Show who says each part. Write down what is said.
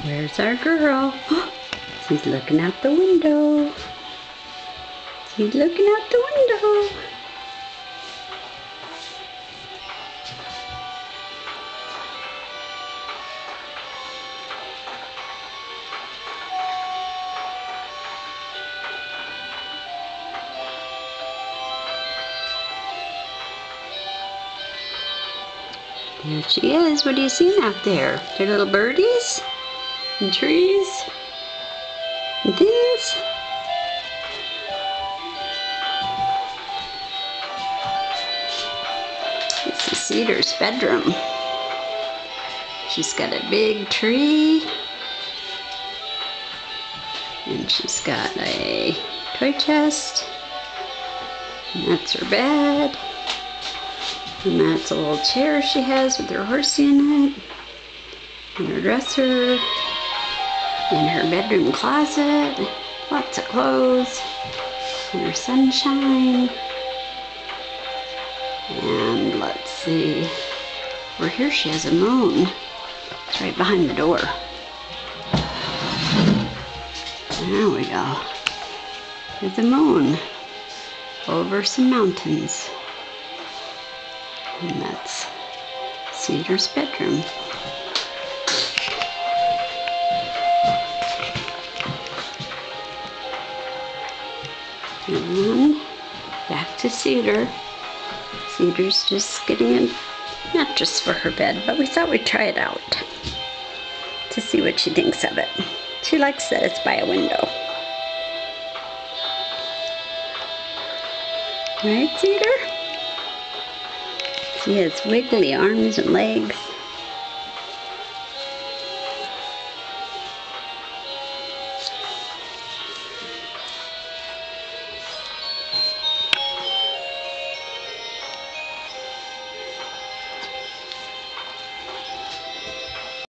Speaker 1: Where's our girl? She's looking out the window. She's looking out the window. There she is. What are you seeing out there? They're little birdies and trees and things. This is Cedar's bedroom. She's got a big tree, and she's got a toy chest, and that's her bed. And that's a little chair she has with her horsey in it. And her dresser. And her bedroom closet. Lots of clothes. And her sunshine. And let's see. Over here she has a moon. It's right behind the door. There we go. There's a moon. Over some mountains. And that's Cedar's bedroom. And back to Cedar. Cedar's just getting a mattress for her bed, but we thought we'd try it out to see what she thinks of it. She likes that it's by a window. Right, Cedar? She has wiggly arms and legs.